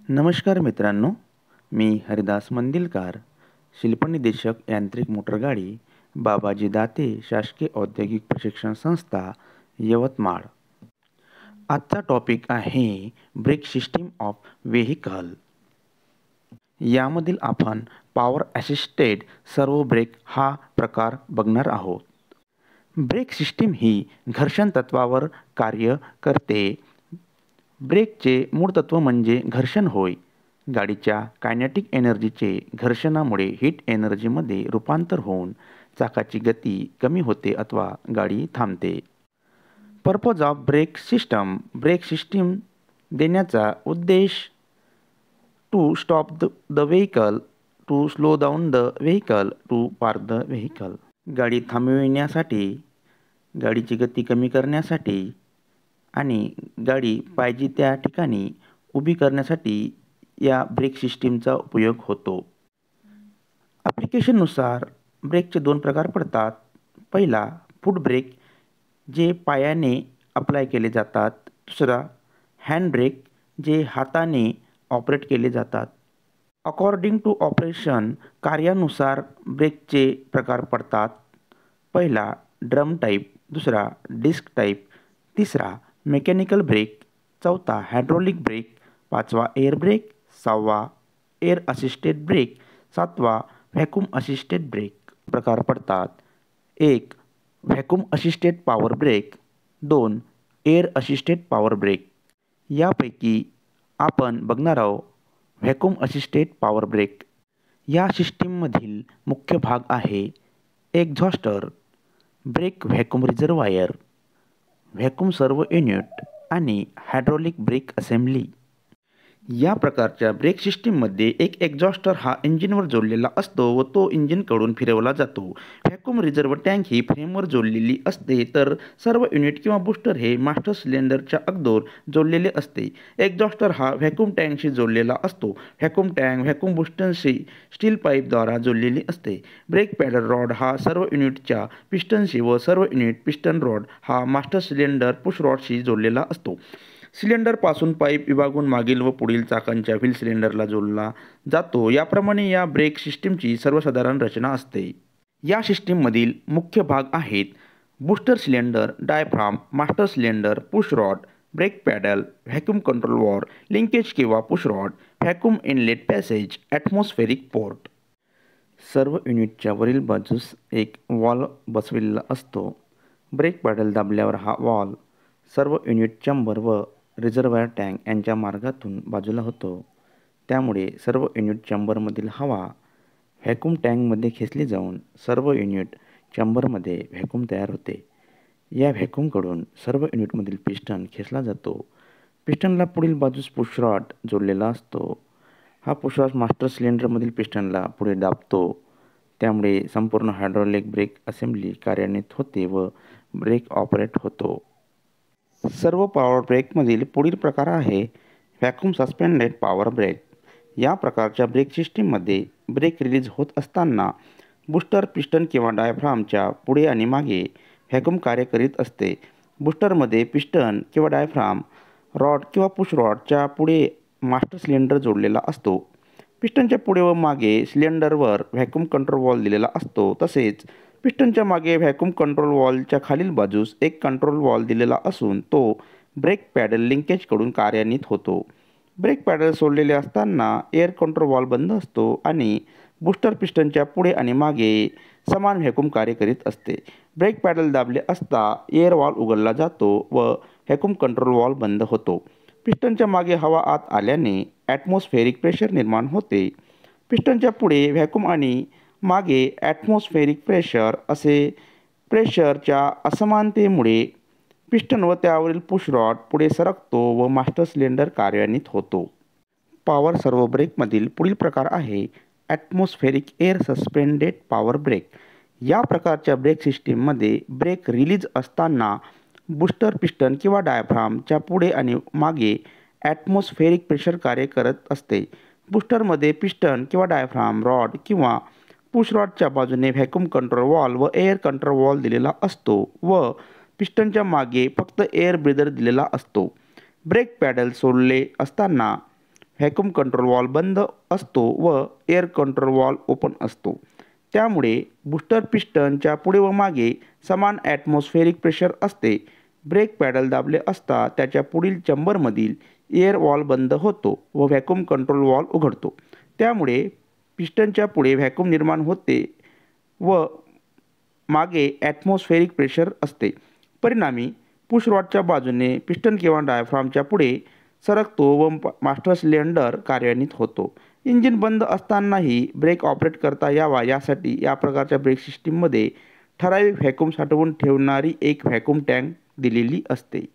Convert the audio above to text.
नमस्कार मित्रांनो, मी हरिदास मंदिलकार, शिल्पनिदेशक यांत्रिक मोटरगाडी, बाबाजी दाते शासकीय औद्योगिक प्रशिक्षण संस्था, यवतमाळ. आजचा टॉपिक आहे ब्रेक सिस्टीम ऑफ व्हेइकल. यामधील आपण पॉवर असिस्टेड सर्वो ब्रेक हा प्रकार बघणार आहोत. ब्रेक सिस्टीम ही घर्षण तत्वावर कार्य करते. ब्रेकचे मूळ तत्व म्हणजे घर्षण होय. गाडीच्या कायनेटिक एनर्जीचे घर्षणामुळे हीट एनर्जीमध्ये रूपांतर होऊन चाकाची गती कमी होते अथवा गाडी थांबते. Purpose of brake system. Brake system देण्याचा उद्देश to stop the vehicle, to slow down the vehicle, to park the vehicle. गाडी थांबविण्यासाठी, गाडीची गती कमी करण्यासाठी आणि गाडी पाहिजे त्या ठिकाणी उभी करण्यासाठी या ब्रेक सिस्टीमचा उपयोग होतो. ॲप्लिकेशननुसार ब्रेकचे 2 प्रकार पडतात. पहिला फूट ब्रेक जे पायाने अप्लाय केले जातात. दुसरा हँड ब्रेक जे हाताने ऑपरेट केले जातात. अकॉर्डिंग टू ऑपरेशन कार्यानुसार ब्रेकचे प्रकार पडतात. पहिला ड्रम टाईप, दुसरा डिस्क टाईप, तिसरा मेकॅनिकल ब्रेक, चौथा हायड्रॉलिक ब्रेक, पाचवा एअर ब्रेक, सहावा एअर असिस्टेड ब्रेक, सातवा व्हॅक्यूम असिस्टेड ब्रेक. प्रकार पडतात. 1. Vacuum assisted power brake, 2. Air assisted power brake. यापैकी आपण बघणार आहोत व्हॅक्यूम असिस्टेड पॉवर ब्रेक. या सिस्टीममधील मुख्य भाग आहे एक्झॉस्टर, ब्रेक व्हॅक्यूम रिझर्वायर, व्हॅक्यूम सर्वो युनिट आणि हायड्रॉलिक ब्रेक असेंब्ली. या प्रकारच्या ब्रेक सिस्टीममध्ये एक एक्झॉस्टर हा इंजिनवर जोडलेला असतो व तो इंजिनकडून फिरवला जातो. व्हॅक्यूम रिझर्व टँक ही फ्रेमवर जोडलेली असते, तर सर्व युनिट किंवा बूस्टर हे मास्टर सिलेंडरच्या अगोदर जोडलेले असते. एक्झॉस्टर हा व्हॅक्यूम टँकशी जोडलेला असतो. व्हॅक्यूम टँक व्हॅक्यूम बूस्टरशी स्टील पाईपद्वारा जोडलेली असते. ब्रेक पॅडल रॉड हा सर्व युनिटच्या पिस्टनशी व सर्व युनिट पिस्टन रॉड हा मास्टर सिलेंडर पुश रॉडशी जोडलेला असतो. सिलेंडरपासून पाईप विभागून मागील व पुढील चाकांच्या व्हील सिलेंडरला जोडला जातो. याप्रमाणे या ब्रेक सिस्टीमची सर्वसाधारण रचना असते. या सिस्टीममधील मुख्य भाग आहेत booster cylinder, diaphragm, master cylinder, push rod, brake pedal, vacuum control valve, linkage किंवा push rod, vacuum inlet passage, atmospheric port. सर्व युनिटच्या वरील बाजूस एक वॉल्व बसविलेला असतो. ब्रेक पॅडल दाबल्यावर हा वॉल्व सर्व युनिट चेंबर व रिझर्वायर टँक यांच्या मार्गातून बाजूला होतो. त्यामुळे सर्व युनिट चेंबरमधील हवा व्हॅक्यूम टँकमध्ये खेचली जाऊन सर्व युनिट चेंबरमध्ये व्हॅक्यूम तयार होते. या व्हॅक्यूमकडून सर्व युनिटमधील पिस्टन खेचला जातो. पिस्टनला पुढील बाजूस पुश रॉड जोडलेला असतो. हा पुश रॉड मास्टर सिलेंडरमधील पिस्टनला पुढे दाबतो. त्यामुळे संपूर्ण हायड्रॉलिक ब्रेक असेंब्ली कार्यान्वित होते व ब्रेक ऑपरेट होतो. सर्व पॉवर ब्रेकमधील पुढील प्रकार आहे व्हॅक्यूम सस्पेंडेड पॉवर ब्रेक. या प्रकारच्या ब्रेक सिस्टीममध्ये ब्रेक रिलीज होत असताना बूस्टर पिस्टन किंवा डायफ्रामच्या पुढे आणि मागे व्हॅक्यूम कार्य करीत असते. बूस्टरमध्ये पिस्टन किंवा डायफ्राम रॉड किंवा पुश रॉडच्या पुढे मास्टर सिलेंडर जोडलेला असतो. पिस्टनच्या पुढे व मागे सिलेंडरवर व्हॅक्यूम कंट्रोल वॉल्व दिलेला असतो. तसेच पिस्टनच्या मागे व्हॅक्यूम कंट्रोल वॉल्वच्या खालील बाजूस एक कंट्रोल वॉल्व दिलेला असून तो ब्रेक पॅडल लिंकेजकडून कार्यान्वित होतो. ब्रेक पॅडल सोडलेले असताना एअर कंट्रोल वॉल्व बंद असतो आणि बूस्टर पिस्टनच्या पुढे आणि मागे समान व्हॅक्यूम कार्य करीत असते. ब्रेक पॅडल दाबले असता एअर वॉल्व उघडला जातो व व्हॅक्यूम कंट्रोल वॉल्व बंद होतो. पिस्टनच्या मागे हवा आत आल्याने ॲटमॉस्फेरिक प्रेशर निर्माण होते. पिस्टनच्या पुढे व्हॅक्यूम आणि मागे ॲटमॉस्फेरिक प्रेशर असे प्रेशरच्या असमानतेमुळे पिस्टन व त्यावरील पुश रॉड पुढे सरकतो व मास्टर सिलेंडर कार्यान्वित होतो. पॉवर सर्वो ब्रेकमधील पुढील प्रकार आहे atmospheric air suspended power brake. या प्रकारच्या ब्रेक सिस्टीममध्ये ब्रेक रिलीज असताना बूस्टर पिस्टन किंवा डायफ्रामच्या पुढे आणि मागे ॲटमॉस्फेरिक प्रेशर कार्य करत असते. बूस्टरमध्ये पिस्टन किंवा डायफ्राम रॉड किंवा पुश रॉडच्या बाजूने व्हॅक्यूम कंट्रोल वॉल्व व एअर कंट्रोल वॉल्व दिलेला असतो व पिस्टनच्या मागे फक्त एअर ब्रीदर दिलेला असतो. ब्रेक पॅडल सोडले असताना व्हॅक्यूम कंट्रोल वॉल्व बंद असतो व एअर कंट्रोल वॉल्व ओपन असतो. त्यामुळे बूस्टर पिस्टनच्या पुढे व मागे समान ॲटमॉस्फेरिक प्रेशर असते. ब्रेक पॅडल दाबले असता त्याच्या पुढील चेंबरमधील एअर वॉल्व बंद होतो व व्हॅक्यूम कंट्रोल वॉल्व उघडतो. त्यामुळे पिस्टनच्या पुढे व्हॅक्यूम निर्माण होते व मागे ॲटमॉस्फेरिक प्रेशर असते. परिणामी पुश रॉडच्या बाजूने पिस्टन किंवा डायफ्रामच्या पुढे सरकतो व मास्टर सिलेंडर कार्यान्वित होतो. इंजिन बंद असतानाही ब्रेक ऑपरेट करता यावा यासाठी या प्रकारच्या ब्रेक सिस्टीममध्ये ठराविक व्हॅक्यूम साठवून ठेवणारी एक व्हॅक्यूम टँक दिलेली असते.